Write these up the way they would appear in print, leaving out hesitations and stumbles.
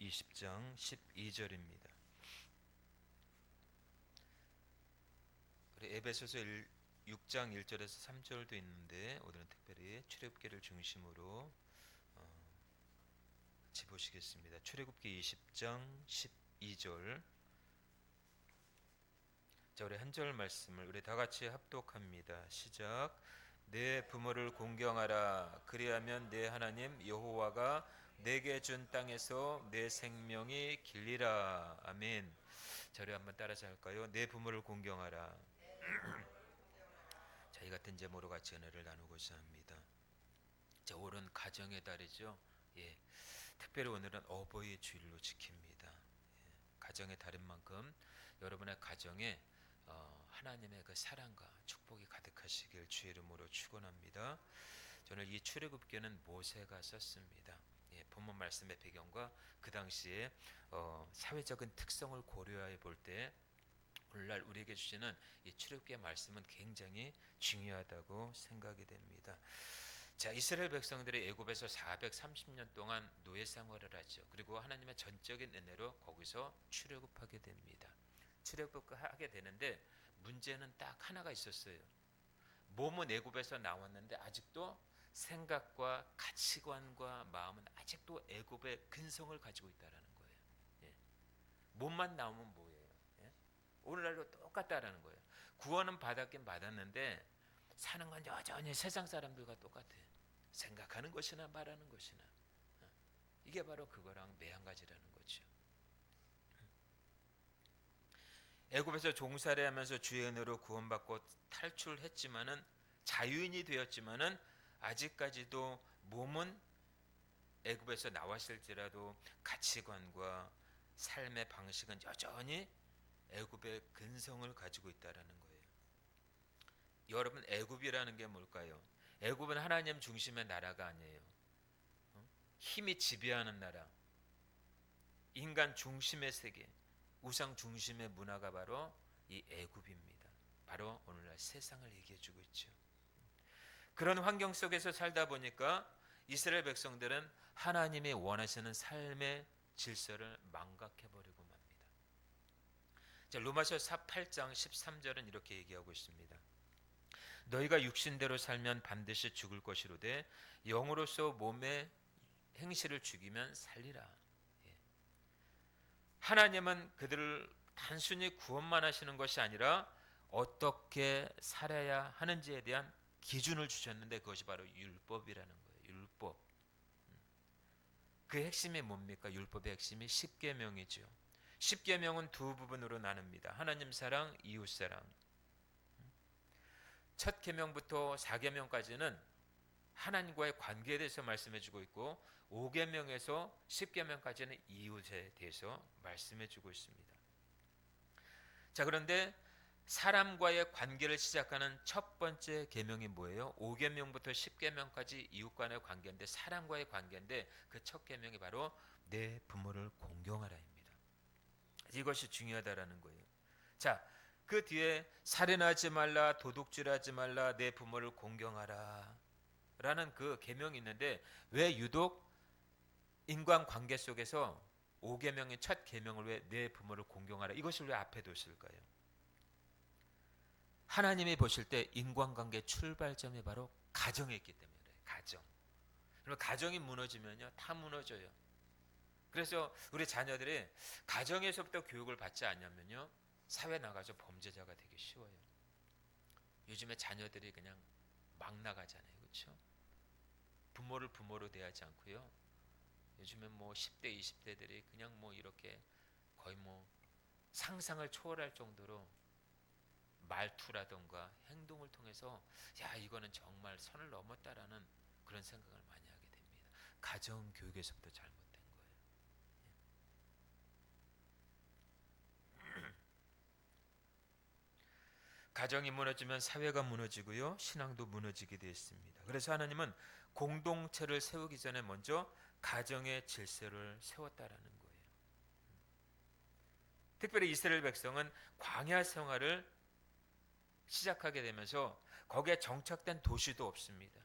20장 12절입니다. 에베소서 6장 1절에서 3절도 있는데 오늘은 특별히 출애굽기를 중심으로 같이 보시겠습니다. 출애굽기 20장 12절. 자, 우리 한 절 말씀을 우리 다 같이 합독합니다. 시작. 내 부모를 공경하라. 그리하면 내 하나님 여호와가 내게 준 땅에서 내 생명이 길리라. 아멘. 저를 한번 따라서 할까요? 내 부모를 공경하라. 자, 이 같은 제목으로 같이 은혜를 나누고자 합니다. 자, 오늘은 가정의 달이죠. 예, 특별히 오늘은 어버이 주일로 지킵니다. 예, 가정의 달인 만큼 여러분의 가정에 하나님의 그 사랑과 축복이 가득하시길 주의 이름으로 축원합니다. 저는 이 출애굽기는 모세가 썼습니다. 예, 본문 말씀의 배경과 그 당시에 사회적인 특성을 고려해 볼 때 오늘날 우리에게 주시는 이 출애굽기의 말씀은 굉장히 중요하다고 생각이 됩니다. 자, 이스라엘 백성들이 애굽에서 430년 동안 노예 생활을 하죠. 그리고 하나님의 전적인 은혜로 거기서 출애굽하게 됩니다. 출애굽하게 되는데 문제는 딱 하나가 있었어요. 몸은 애굽에서 나왔는데 아직도 생각과 가치관과 마음은 아직도 애굽의 근성을 가지고 있다라는 거예요. 예. 몸만 나오면 뭐예요? 예? 오늘날도 똑같다라는 거예요. 구원은 받았긴 받았는데 사는 건 여전히 세상 사람들과 똑같아요. 생각하는 것이나 말하는 것이나 이게 바로 그거랑 매한가지라는 거죠. 애굽에서 종살이 하면서 주의 은혜로 구원받고 탈출했지만은 자유인이 되었지만은 아직까지도 몸은 애굽에서 나왔을지라도 가치관과 삶의 방식은 여전히 애굽의 근성을 가지고 있다라는 거예요. 여러분, 애굽이라는 게 뭘까요? 애굽은 하나님 중심의 나라가 아니에요. 힘이 지배하는 나라, 인간 중심의 세계, 우상 중심의 문화가 바로 이 애굽입니다. 바로 오늘날 세상을 얘기해주고 있죠. 그런 환경 속에서 살다 보니까 이스라엘 백성들은 하나님이 원하시는 삶의 질서를 망각해버리고 맙니다. 자, 로마서 8장 13절은 이렇게 얘기하고 있습니다. 너희가 육신대로 살면 반드시 죽을 것이로되 영으로서 몸의 행실을 죽이면 살리라. 하나님은 그들을 단순히 구원만 하시는 것이 아니라 어떻게 살아야 하는지에 대한 기준을 주셨는데 그것이 바로 율법이라는 거예요. 율법. 그 핵심이 뭡니까? 율법의 핵심이 십계명이죠. 십계명은 두 부분으로 나눕니다. 하나님 사랑, 이웃 사랑. 첫 계명부터 4계명까지는 하나님과의 관계에 대해서 말씀해주고 있고 5계명에서 10계명까지는 이웃에 대해서 말씀해주고 있습니다. 자, 그런데 사람과의 관계를 시작하는 첫 번째 계명이 뭐예요? 5계명부터 10계명까지 이웃 간의 관계인데 사람과의 관계인데 그 첫 계명이 바로 내 부모를 공경하라입니다. 이것이 중요하다라는 거예요. 자, 그 뒤에 살인하지 말라, 도둑질하지 말라, 내 부모를 공경하라 라는 그 계명이 있는데 왜 유독 인간관계 속에서 5계명의 첫 계명을 왜 내 부모를 공경하라 이것을 왜 앞에 뒀을까요? 하나님이 보실 때 인간관계 출발점이 바로 가정에 있기 때문에 그래요. 가정. 그러면 가정이 무너지면요 다 무너져요. 그래서 우리 자녀들이 가정에서부터 교육을 받지 않냐면요 사회 나가서 범죄자가 되기 쉬워요. 요즘에 자녀들이 그냥 막 나가잖아요. 그렇죠? 부모를 부모로 대하지 않고요. 요즘에 뭐 10대, 20대들이 그냥 뭐 이렇게 거의 뭐 상상을 초월할 정도로 말투라던가 행동을 통해서 야, 이거는 정말 선을 넘었다라는 그런 생각을 많이 하게 됩니다. 가정 교육에서부터 잘못된 거예요. 가정이 무너지면 사회가 무너지고요. 신앙도 무너지게 되어 있습니다. 그래서 하나님은 공동체를 세우기 전에 먼저 가정의 질서를 세웠다라는 거예요. 특별히 이스라엘 백성은 광야 생활을 시작하게 되면서 거기에 정착된 도시도 없습니다.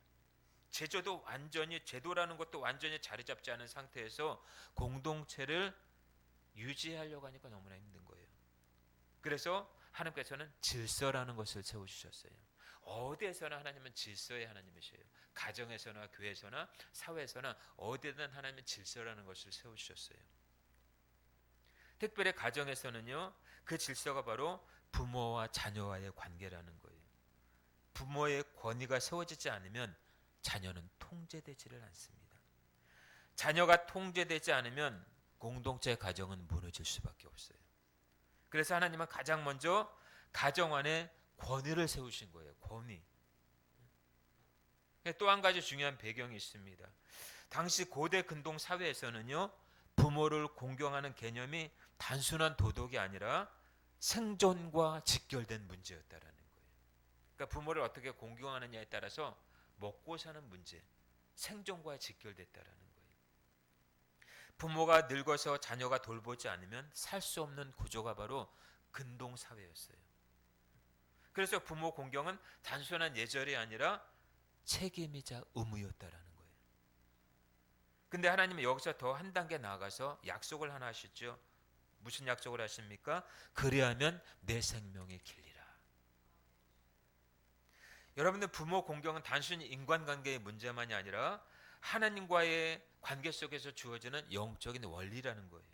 제도라는 것도 완전히 자리 잡지 않은 상태에서 공동체를 유지하려고 하니까 너무나 힘든 거예요. 그래서 하나님께서는 질서라는 것을 세워주셨어요. 어디에서나 하나님은 질서의 하나님이셔요. 가정에서나 교회에서나 사회에서나 어디든 하나님은 질서라는 것을 세워주셨어요. 특별히 가정에서는요, 그 질서가 바로 부모와 자녀와의 관계라는 거예요. 부모의 권위가 세워지지 않으면 자녀는 통제되지를 않습니다. 자녀가 통제되지 않으면 공동체 가정은 무너질 수밖에 없어요. 그래서 하나님은 가장 먼저 가정 안에 권위를 세우신 거예요. 권위. 또 한 가지 중요한 배경이 있습니다. 당시 고대 근동 사회에서는요, 부모를 공경하는 개념이 단순한 도덕이 아니라 생존과 직결된 문제였다라는 거예요. 그러니까 부모를 어떻게 공경하느냐에 따라서 먹고 사는 문제, 생존과 직결됐다라는 거예요. 부모가 늙어서 자녀가 돌보지 않으면 살 수 없는 구조가 바로 근동 사회였어요. 그래서 부모 공경은 단순한 예절이 아니라 책임이자 의무였다라는 거예요. 근데 하나님은 여기서 더 한 단계 나아가서 약속을 하나 하시죠. 무슨 약속을 하십니까? 그리하면 내 생명이 길리라. 여러분들, 부모 공경은 단순히 인간관계의 문제만이 아니라 하나님과의 관계 속에서 주어지는 영적인 원리라는 거예요.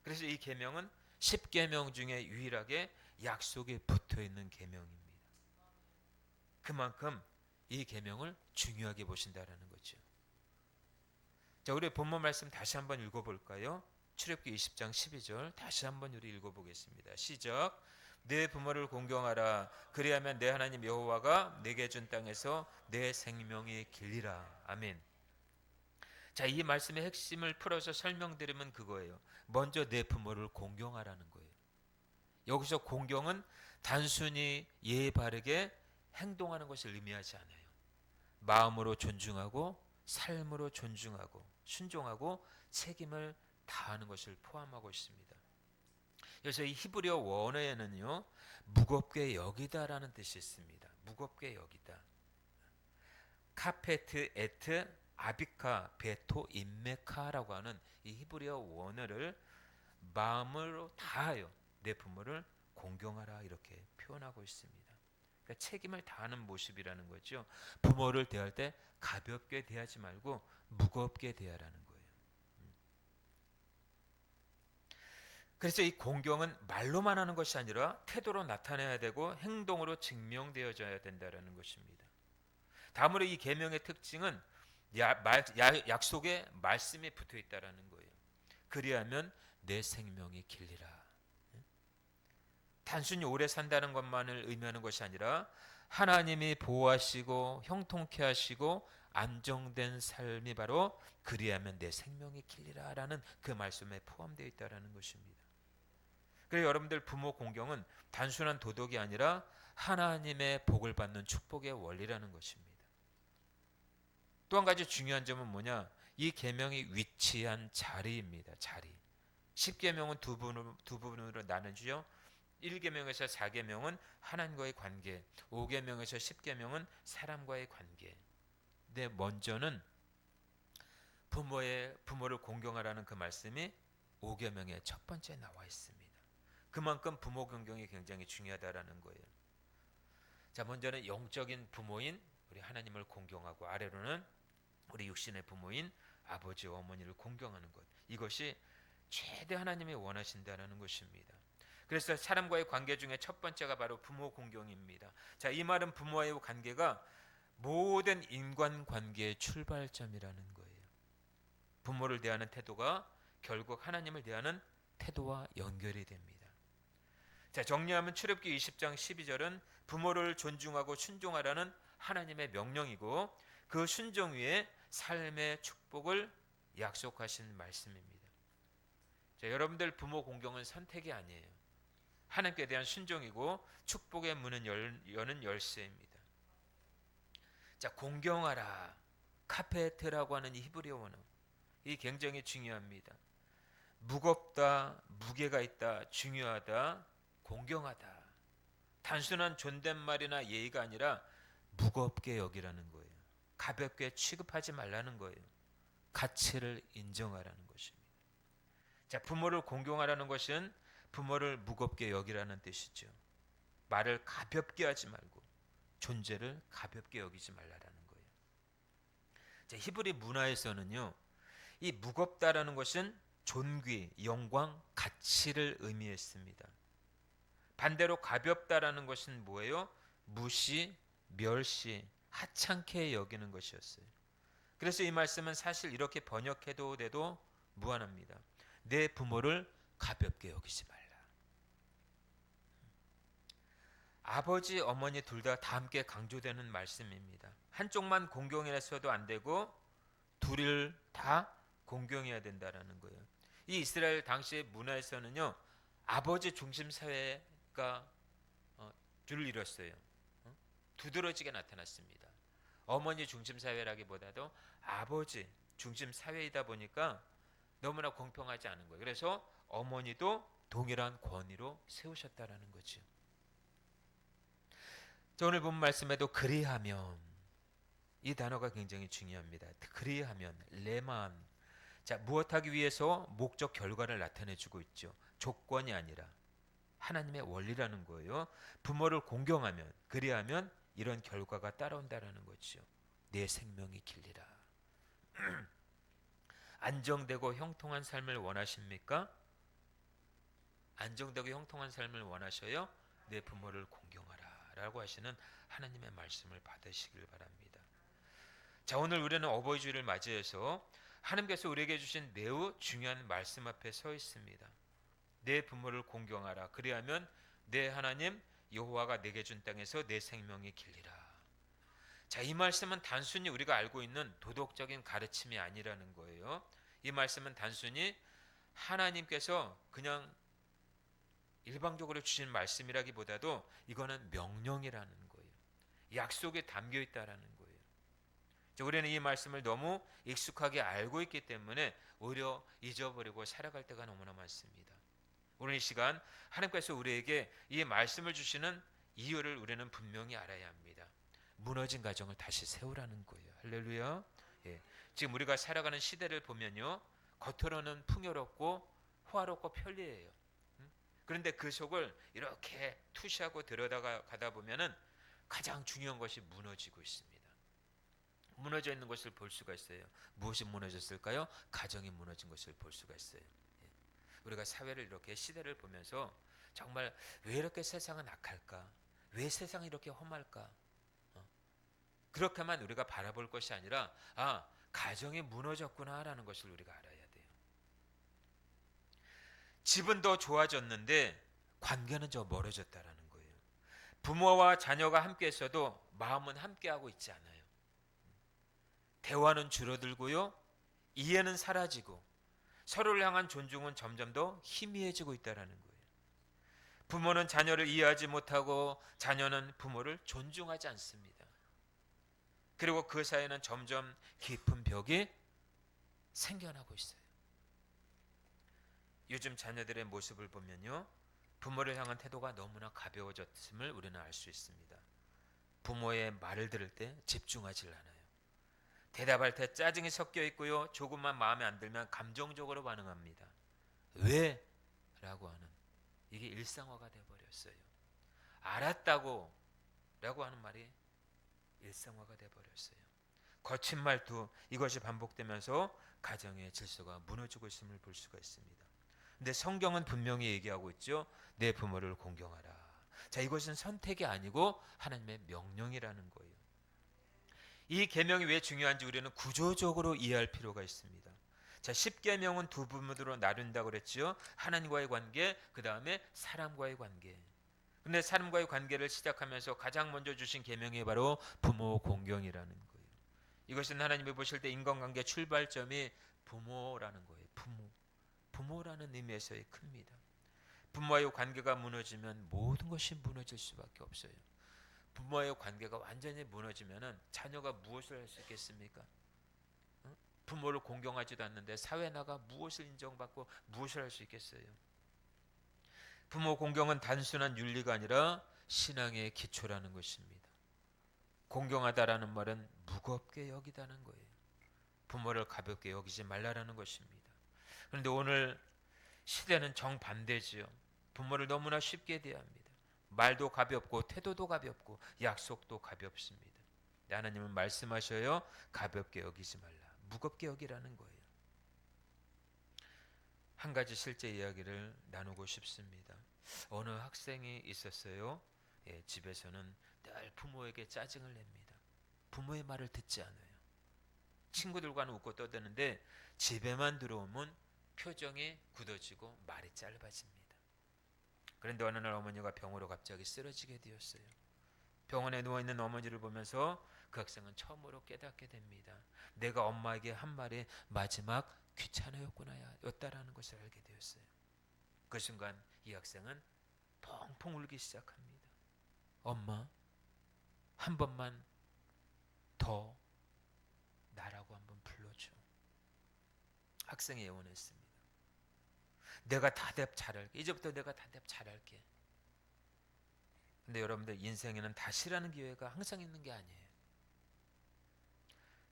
그래서 이 계명은 10계명 중에 유일하게 약속이 붙어있는 계명입니다. 그만큼 이 계명을 중요하게 보신다라는 거죠. 자, 우리 본문 말씀 다시 한번 읽어볼까요? 출애굽기 20장 12절 다시 한번 우리 읽어보겠습니다. 시작. 내 부모를 공경하라. 그리하면 내 하나님 여호와가 내게 준 땅에서 내 생명이 길리라. 아멘. 자, 이 말씀의 핵심을 풀어서 설명드리면 그거예요. 먼저 내 부모를 공경하라는 거예요. 여기서 공경은 단순히 예의 바르게 행동하는 것을 의미하지 않아요. 마음으로 존중하고 삶으로 존중하고 순종하고 책임을 다하는 것을 포함하고 있습니다. 그래서 이 히브리어 원어에는요, 무겁게 여기다라는 뜻이 있습니다. 무겁게 여기다. 카페트 에트 아비카 베토 인메카라고 하는 이 히브리어 원어를 마음으로 다하여 내 부모를 공경하라 이렇게 표현하고 있습니다. 그러니까 책임을 다하는 모습이라는 거죠. 부모를 대할 때 가볍게 대하지 말고 무겁게 대하라는 거예요. 그래서 이 공경은 말로만 하는 것이 아니라 태도로 나타내야 되고 행동으로 증명되어져야 된다는 것입니다. 다음으로 이 계명의 특징은 약속에 말씀이 붙어 있다는 거예요. 그리하면 내 생명이 길리라. 단순히 오래 산다는 것만을 의미하는 것이 아니라 하나님이 보호하시고 형통케 하시고 안정된 삶이 바로 그리하면 내 생명이 길리라라는 그 말씀에 포함되어 있다는 것입니다. 그래서 여러분들, 부모 공경은 단순한 도덕이 아니라 하나님의 복을 받는 축복의 원리라는 것입니다. 또 한 가지 중요한 점은 뭐냐? 이 계명이 위치한 자리입니다. 자리. 10계명은 두 부분으로 나누죠. 1계명에서 4계명은 하나님과의 관계, 5계명에서 10계명은 사람과의 관계. 근데 먼저는 부모를 공경하라는 그 말씀이 5계명의 첫 번째 나와 있습니다. 그만큼 부모 공경이 굉장히 중요하다라는 거예요. 자, 먼저는 영적인 부모인 우리 하나님을 공경하고, 아래로는 우리 육신의 부모인 아버지와 어머니를 공경하는 것. 이것이 최대 하나님이 원하신다는 것입니다. 그래서 사람과의 관계 중에 첫 번째가 바로 부모 공경입니다. 자, 이 말은 부모와의 관계가 모든 인간관계의 출발점이라는 거예요. 부모를 대하는 태도가 결국 하나님을 대하는 태도와 연결이 됩니다. 자, 정리하면 출애굽기 20장 12절은 부모를 존중하고 순종하라는 하나님의 명령이고, 그 순종 위에 삶의 축복을 약속하신 말씀입니다. 자, 여러분들, 부모 공경은 선택이 아니에요. 하나님께 대한 순종이고 축복의 문은 여는 열쇠입니다. 자, 공경하라. 카페트라고 하는 이 히브리어 원어, 이 굉장히 중요합니다. 무겁다, 무게가 있다, 중요하다, 공경하다. 단순한 존댓말이나 예의가 아니라 무겁게 여기라는 거예요. 가볍게 취급하지 말라는 거예요. 가치를 인정하라는 것입니다. 자, 부모를 공경하라는 것은 부모를 무겁게 여기라는 뜻이죠. 말을 가볍게 하지 말고 존재를 가볍게 여기지 말라라는 거예요. 자, 히브리 문화에서는요, 이 무겁다라는 것은 존귀, 영광, 가치를 의미했습니다. 반대로 가볍다라는 것은 뭐예요? 무시, 멸시, 하찮게 여기는 것이었어요. 그래서 이 말씀은 사실 이렇게 번역해도 돼도 무한합니다. 내 부모를 가볍게 여기지 말라. 아버지, 어머니 둘 다 함께 강조되는 말씀입니다. 한쪽만 공경해서도 안 되고 둘을 다 공경해야 된다라는 거예요. 이 이스라엘 당시의 문화에서는요, 아버지 중심 사회가 줄을 이뤘어요. 두드러지게 나타났습니다. 어머니 중심 사회라기보다도 아버지 중심 사회이다 보니까 너무나 공평하지 않은 거예요. 그래서 어머니도 동일한 권위로 세우셨다라는 거죠. 자, 오늘 본 말씀에도 그리하면, 이 단어가 굉장히 중요합니다. 그리하면, 레만. 자, 무엇하기 위해서 목적 결과를 나타내주고 있죠. 조건이 아니라 하나님의 원리라는 거예요. 부모를 공경하면, 그리하면 이런 결과가 따라온다라는 거죠. 내 생명이 길리라. 안정되고 형통한 삶을 원하십니까? 안정되고 형통한 삶을 원하셔요? 내 부모를 공경하라 라고 하시는 하나님의 말씀을 받으시길 바랍니다. 자, 오늘 우리는 어버이 주일을 맞이해서 하나님께서 우리에게 주신 매우 중요한 말씀 앞에 서 있습니다. 내 부모를 공경하라. 그리하면 내 하나님 여호와가 내게 준 땅에서 내 생명이 길리라. 자, 이 말씀은 단순히 우리가 알고 있는 도덕적인 가르침이 아니라는 거예요. 이 말씀은 단순히 하나님께서 그냥 일방적으로 주신 말씀이라기보다도 이거는 명령이라는 거예요. 약속에 담겨 있다라는 거예요. 우리는 이 말씀을 너무 익숙하게 알고 있기 때문에 오히려 잊어버리고 살아갈 때가 너무나 많습니다. 오늘 이 시간 하나님께서 우리에게 이 말씀을 주시는 이유를 우리는 분명히 알아야 합니다. 무너진 가정을 다시 세우라는 거예요. 할렐루야. 예. 지금 우리가 살아가는 시대를 보면요, 겉으로는 풍요롭고 호화롭고 편리해요. 그런데 그 속을 이렇게 투시하고 들여다가다 보면은 가장 중요한 것이 무너지고 있습니다. 무너져 있는 것을 볼 수가 있어요. 무엇이 무너졌을까요? 가정이 무너진 것을 볼 수가 있어요. 우리가 사회를 이렇게 시대를 보면서 정말 왜 이렇게 세상은 악할까? 왜 세상이 이렇게 험할까? 그렇게만 우리가 바라볼 것이 아니라 가정이 무너졌구나라는 것을 우리가 알아야 돼요. 집은 더 좋아졌는데 관계는 더 멀어졌다라는 거예요. 부모와 자녀가 함께 있어도 마음은 함께하고 있지 않아요. 대화는 줄어들고요, 이해는 사라지고 서로를 향한 존중은 점점 더 희미해지고 있다는 거예요. 부모는 자녀를 이해하지 못하고 자녀는 부모를 존중하지 않습니다. 그리고 그 사이에는 점점 깊은 벽이 생겨나고 있어요. 요즘 자녀들의 모습을 보면요, 부모를 향한 태도가 너무나 가벼워졌음을 우리는 알 수 있습니다. 부모의 말을 들을 때 집중하지 않아요. 대답할 때 짜증이 섞여 있고요, 조금만 마음에 안 들면 감정적으로 반응합니다. 왜? 라고 하는, 이게 일상화가 되어버렸어요. 알았다고 라고 하는 말이 일상화가 되어버렸어요. 거친 말투, 이것이 반복되면서 가정의 질서가 무너지고 있음을 볼 수가 있습니다. 근데 성경은 분명히 얘기하고 있죠. 내 부모를 공경하라. 자, 이것은 선택이 아니고 하나님의 명령이라는 거예요. 이 계명이 왜 중요한지 우리는 구조적으로 이해할 필요가 있습니다. 자, 10계명은 두 부분으로 나눈다고 그랬죠. 하나님과의 관계, 그 다음에 사람과의 관계. 근데 사람과의 관계를 시작하면서 가장 먼저 주신 계명이 바로 부모 공경이라는 거예요. 이것은 하나님이 보실 때 인간관계 출발점이 부모라는 거예요. 부모라는 의미에서의 큽니다. 부모와의 관계가 무너지면 모든 것이 무너질 수밖에 없어요. 부모와의 관계가 완전히 무너지면 자녀가 무엇을 할 수 있겠습니까? 부모를 공경하지도 않는데 사회 나가 무엇을 인정받고 무엇을 할 수 있겠어요? 부모 공경은 단순한 윤리가 아니라 신앙의 기초라는 것입니다. 공경하다라는 말은 무겁게 여기다는 거예요. 부모를 가볍게 여기지 말라라는 것입니다. 그런데 오늘 시대는 정반대지요. 부모를 너무나 쉽게 대합니다. 말도 가볍고 태도도 가볍고 약속도 가볍습니다. 하나님은 말씀하셔요. 가볍게 여기지 말라. 무겁게 여기라는 거예요. 한 가지 실제 이야기를 나누고 싶습니다. 어느 학생이 있었어요. 집에서는 늘 부모에게 짜증을 냅니다. 부모의 말을 듣지 않아요. 친구들과는 웃고 떠드는데 집에만 들어오면 표정이 굳어지고 말이 짧아집니다. 그런데 어느 날 어머니가 병으로 갑자기 쓰러지게 되었어요. 병원에 누워있는 어머니를 보면서 그 학생은 처음으로 깨닫게 됩니다. 내가 엄마에게 한 말이 마지막 귀찮아였구나였다라는 것을 알게 되었어요. 그 순간 이 학생은 펑펑 울기 시작합니다. 엄마, 한 번만 더 나라고 한번 불러줘. 학생이 예언했습니다. 내가 다답 잘할게. 이제부터 내가 다답 잘할게. 근데 여러분들 인생에는 다시라는 기회가 항상 있는 게 아니에요.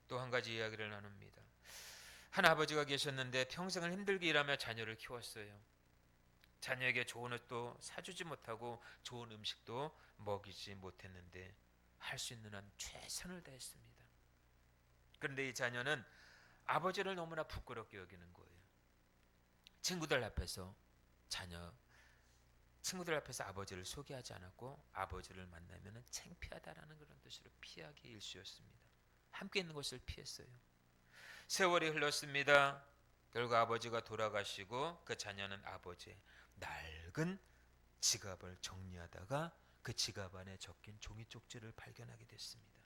또 한 가지 이야기를 나눕니다. 한 아버지가 계셨는데 평생을 힘들게 일하며 자녀를 키웠어요. 자녀에게 좋은 옷도 사주지 못하고 좋은 음식도 먹이지 못했는데 할 수 있는 한 최선을 다했습니다. 그런데 이 자녀는 아버지를 너무나 부끄럽게 여기는 거예요. 친구들 앞에서 아버지를 소개하지 않았고 아버지를 만나면 창피하다라는 그런 뜻으로 피하기 일쑤였습니다. 함께 있는 것을 피했어요. 세월이 흘렀습니다. 결국 아버지가 돌아가시고 그 자녀는 아버지의 낡은 지갑을 정리하다가 그 지갑 안에 적힌 종이 쪽지를 발견하게 됐습니다.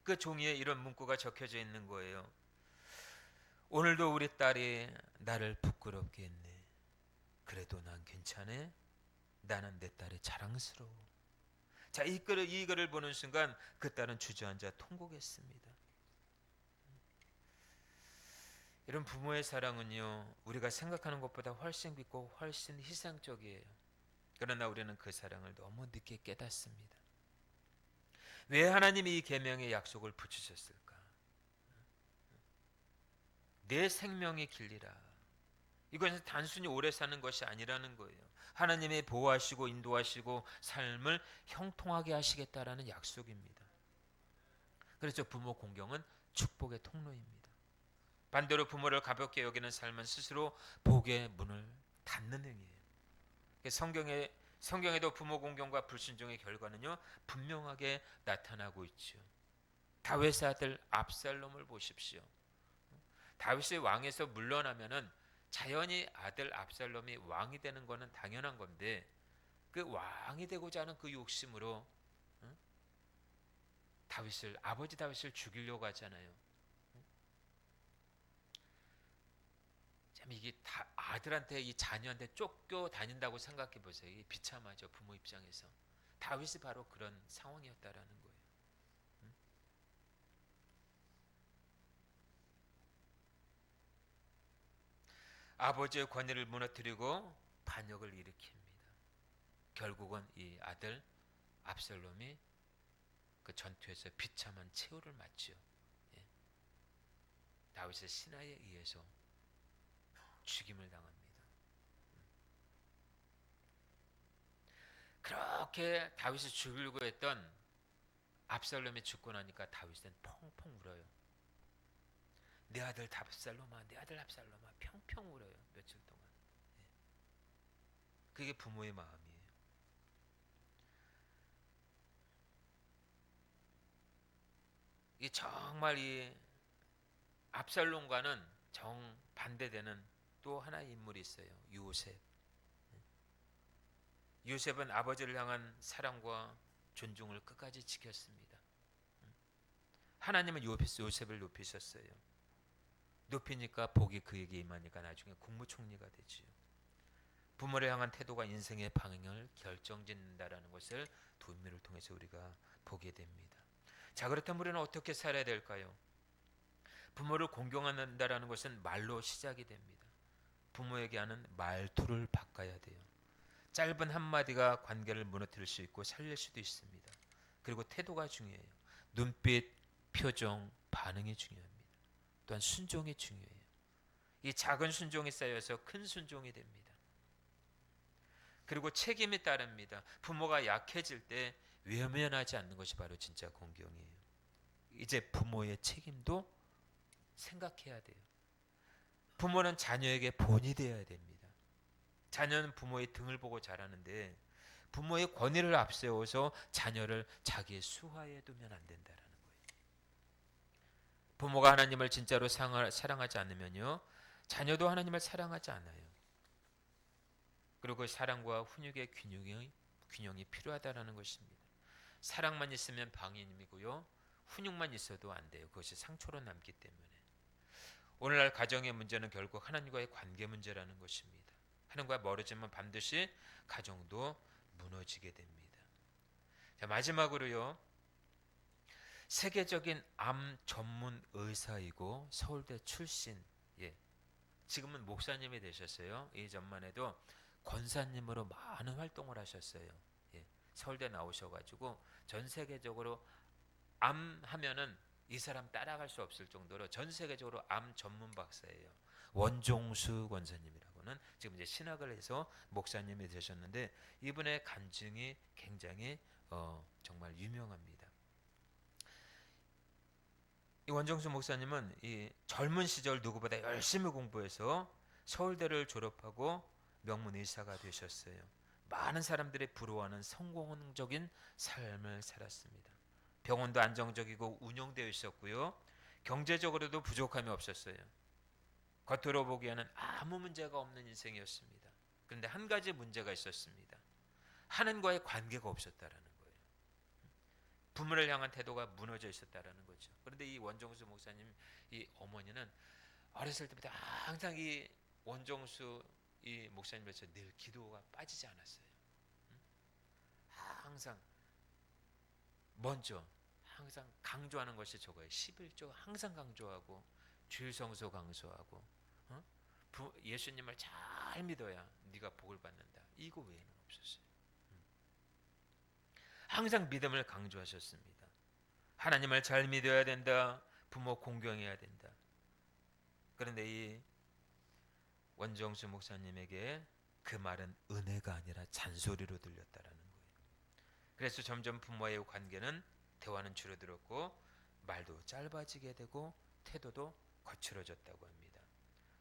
그 종이에 이런 문구가 적혀져 있는 거예요. 오늘도 우리 딸이 나를 부끄럽게 했네. 그래도 난 괜찮아. 나는 내 딸이 자랑스러워. 자, 이 글을 보는 순간 그 딸은 주저앉아 통곡했습니다. 이런 부모의 사랑은요, 우리가 생각하는 것보다 훨씬 깊고 훨씬 희생적이에요. 그러나 우리는 그 사랑을 너무 늦게 깨닫습니다. 왜 하나님이 이 계명의 약속을 붙이셨을까? 내 생명의 길이라. 이것은 단순히 오래 사는 것이 아니라는 거예요. 하나님이 보호하시고 인도하시고 삶을 형통하게 하시겠다라는 약속입니다. 그래서 부모 공경은 축복의 통로입니다. 반대로 부모를 가볍게 여기는 삶은 스스로 복의 문을 닫는 행위예요. 성경에도 부모 공경과 불순종의 결과는요 분명하게 나타나고 있죠. 다윗의 아들 압살롬을 보십시오. 다윗이 왕에서 물러나면은 자연히 아들 압살롬이 왕이 되는 것은 당연한 건데 그 왕이 되고자 하는 그 욕심으로 아버지 다윗을 죽이려고 하잖아요. 참 이게 다 아들한테 이 자녀한테 쫓겨 다닌다고 생각해 보세요. 이게 비참하죠, 부모 입장에서. 다윗이 바로 그런 상황이었다라는 거예요. 아버지의 권위를 무너뜨리고 반역을 일으킵니다. 결국은 이 아들 압살롬이 그 전투에서 비참한 최후를 맞지요. 예. 다윗의 신하에 의해서 죽임을 당합니다. 그렇게 다윗을 죽이려고 했던 압살롬이 죽고 나니까 다윗은 펑펑 울어요. 내 아들 압살롬아, 내 아들 압살롬아, 평평 울어요. 며칠 동안. 예. 그게 부모의 마음이에요. 이 정말 이 압살롬과는 정반대되는 또 하나의 인물이 있어요. 요셉. 요셉은 아버지를 향한 사랑과 존중을 끝까지 지켰습니다. 하나님은 요셉을 높이셨어요. 높이니까 복이 그에게 임하니까 나중에 국무총리가 되지요. 부모를 향한 태도가 인생의 방향을 결정짓는다라는 것을 도미를 통해서 우리가 보게 됩니다. 자, 그렇다면 우리는 어떻게 살아야 될까요? 부모를 공경한다라는 것은 말로 시작이 됩니다. 부모에게 하는 말투를 바꿔야 돼요. 짧은 한마디가 관계를 무너뜨릴 수 있고 살릴 수도 있습니다. 그리고 태도가 중요해요. 눈빛, 표정, 반응이 중요합니다. 또한 순종이 중요해요. 이 작은 순종이 쌓여서 큰 순종이 됩니다. 그리고 책임이 따릅니다. 부모가 약해질 때 외면하지 않는 것이 바로 진짜 공경이에요. 이제 부모의 책임도 생각해야 돼요. 부모는 자녀에게 본이 되어야 됩니다. 자녀는 부모의 등을 보고 자라는데 부모의 권위를 앞세워서 자녀를 자기의 수하에 두면 안 된다라는 거예요. 부모가 하나님을 진짜로 사랑하지 않으면요, 자녀도 하나님을 사랑하지 않아요. 그리고 그 사랑과 훈육의 균형이 필요하다라는 것입니다. 사랑만 있으면 방임이고요, 훈육만 있어도 안 돼요. 그것이 상처로 남기 때문에. 오늘날 가정의 문제는 결국 하나님과의 관계 문제라는 것입니다. 하나님과 멀어지면 반드시 가정도 무너지게 됩니다. 자, 마지막으로요, 세계적인 암 전문 의사이고 서울대 출신, 예, 지금은 목사님이 되셨어요. 이전만 해도 권사님으로 많은 활동을 하셨어요. 예, 서울대 나오셔가지고 전 세계적으로 암 하면은 이 사람 따라갈 수 없을 정도로 전 세계적으로 암 전문 박사예요. 원종수 권사님이라고는 지금 이제 신학을 해서 목사님이 되셨는데 이분의 간증이 굉장히 정말 유명합니다. 이 원종수 목사님은 이 젊은 시절 누구보다 열심히 공부해서 서울대를 졸업하고 명문 의사가 되셨어요. 많은 사람들이 부러워하는 성공적인 삶을 살았습니다. 병원도 안정적이고 운영되어 있었고요. 경제적으로도 부족함이 없었어요. 겉으로 보기에는 아무 문제가 없는 인생이었습니다. 그런데 한 가지 문제가 있었습니다. 하나님과의 관계가 없었다라는 거예요. 부모를 향한 태도가 무너져 있었다라는 거죠. 그런데 이 원종수 목사님 이 어머니는 어렸을 때부터 항상 이 원종수 이 목사님에서 늘 기도가 빠지지 않았어요. 항상 먼저 항상 강조하는 것이 저거예요. 11조 항상 강조하고 주일 성수 강조하고 예수님을 잘 믿어야 네가 복을 받는다. 이거 외에는 없었어요. 항상 믿음을 강조하셨습니다. 하나님을 잘 믿어야 된다. 부모 공경해야 된다. 그런데 이 원정수 목사님에게 그 말은 은혜가 아니라 잔소리로 들렸다라는 거예요. 그래서 점점 부모와의 관계는 대화는 줄어들었고 말도 짧아지게 되고 태도도 거칠어졌다고 합니다.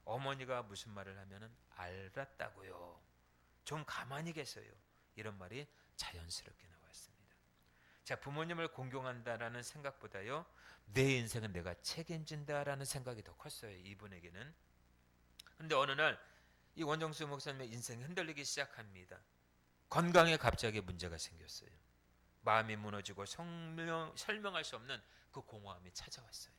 어머니가 무슨 말을 하면은 알았다고요. 좀 가만히 계세요. 이런 말이 자연스럽게 나왔습니다. 자, 부모님을 공경한다라는 생각보다요, 내 인생은 내가 책임진다라는 생각이 더 컸어요. 이분에게는. 그런데 어느 날 이 원정수 목사님의 인생이 흔들리기 시작합니다. 건강에 갑자기 문제가 생겼어요. 마음이 무너지고 설명할 수 없는 그 공허함이 찾아왔어요.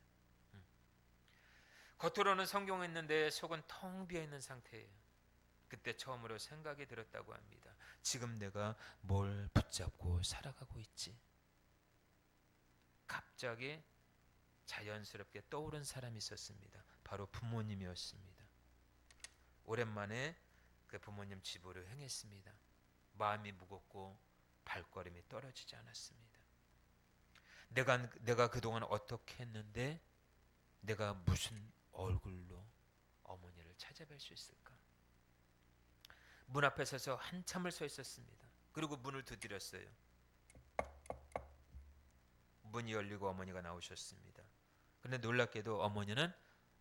겉으로는 성공했는데 속은 텅 비어 있는 상태예요. 그때 처음으로 생각이 들었다고 합니다. 지금 내가 뭘 붙잡고 살아가고 있지? 갑자기 자연스럽게 떠오른 사람이 있었습니다. 바로 부모님이었습니다. 오랜만에 그 부모님 집으로 행했습니다. 마음이 무겁고 발걸음이 떨어지지 않았습니다. 내가 그동안 어떻게 했는데 내가 무슨 얼굴로 어머니를 찾아뵐 수 있을까? 문 앞에 서서 한참을 서 있었습니다. 그리고 문을 두드렸어요. 문이 열리고 어머니가 나오셨습니다. 그런데 놀랍게도 어머니는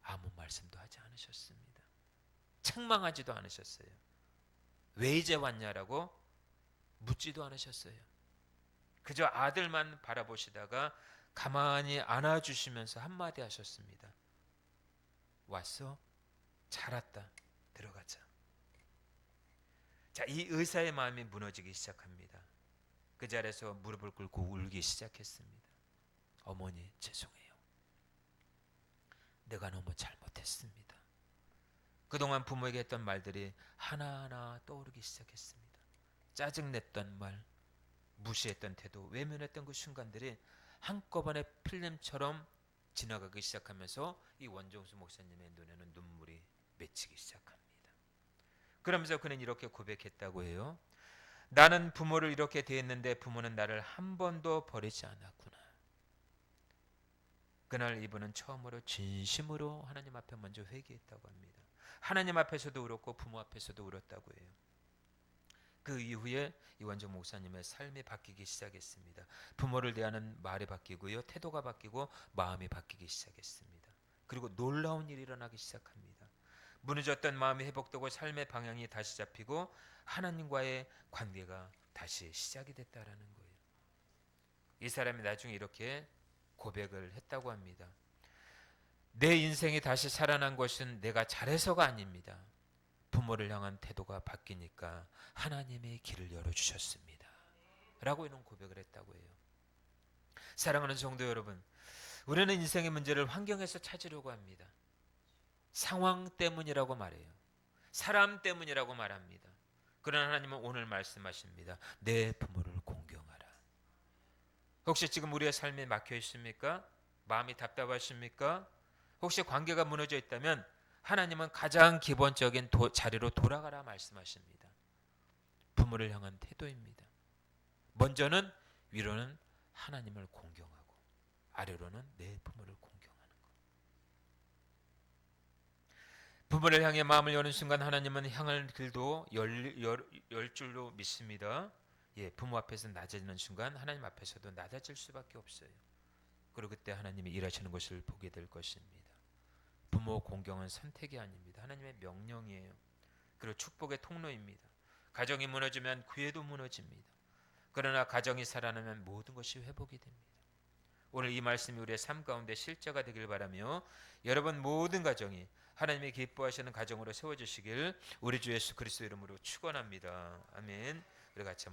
아무 말씀도 하지 않으셨습니다. 책망하지도 않으셨어요. 왜 이제 왔냐라고 묻지도 않으셨어요. 그저 아들만 바라보시다가 가만히 안아주시면서 한마디 하셨습니다. 왔어? 잘 왔다. 들어가자. 자, 이 의사의 마음이 무너지기 시작합니다. 그 자리에서 무릎을 꿇고 울기 시작했습니다. 어머니, 죄송해요. 내가 너무 잘못했습니다. 그동안 부모에게 했던 말들이 하나하나 떠오르기 시작했습니다. 짜증냈던 말, 무시했던 태도, 외면했던 그 순간들이 한꺼번에 필름처럼 지나가기 시작하면서 이 원종수 목사님의 눈에는 눈물이 맺히기 시작합니다. 그러면서 그는 이렇게 고백했다고 해요. 나는 부모를 이렇게 대했는데 부모는 나를 한 번도 버리지 않았구나. 그날 이분은 처음으로 진심으로 하나님 앞에 먼저 회개했다고 합니다. 하나님 앞에서도 울었고 부모 앞에서도 울었다고 해요. 그 이후에 이원정 목사님의 삶이 바뀌기 시작했습니다. 부모를 대하는 말이 바뀌고요. 태도가 바뀌고 마음이 바뀌기 시작했습니다. 그리고 놀라운 일이 일어나기 시작합니다. 무너졌던 마음이 회복되고 삶의 방향이 다시 잡히고 하나님과의 관계가 다시 시작이 됐다라는 거예요. 이 사람이 나중에 이렇게 고백을 했다고 합니다. 내 인생이 다시 살아난 것은 내가 잘해서가 아닙니다. 부모를 향한 태도가 바뀌니까 하나님의 길을 열어주셨습니다. 라고 이런 고백을 했다고 해요. 사랑하는 성도 여러분, 우리는 인생의 문제를 환경에서 찾으려고 합니다. 상황 때문이라고 말해요. 사람 때문이라고 말합니다. 그러나 하나님은 오늘 말씀하십니다. 내 부모를 공경하라. 혹시 지금 우리의 삶에 막혀 있습니까? 마음이 답답하십니까? 혹시 관계가 무너져 있다면 하나님은 가장 기본적인 자리로 돌아가라 말씀하십니다. 부모를 향한 태도입니다. 먼저는 위로는 하나님을 공경하고 아래로는 내 부모를 공경하는 것. 부모를 향해 마음을 여는 순간 하나님은 향할 길도 열 줄로 믿습니다. 예, 부모 앞에서 낮아지는 순간 하나님 앞에서도 낮아질 수밖에 없어요. 그리고 그때 하나님이 일하시는 것을 보게 될 것입니다. 부모 공경은 선택이 아닙니다. 하나님의 명령이에요. 그리고 축복의 통로입니다. 가정이 무너지면 교회도 무너집니다. 그러나 가정이 살아나면 모든 것이 회복이 됩니다. 오늘 이 말씀이 우리의 삶 가운데 실제가 되길 바라며 여러분 모든 가정이 하나님이 기뻐하시는 가정으로 세워주시길 우리 주 예수 그리스도 이름으로 축원합니다. 아멘. 우리 같이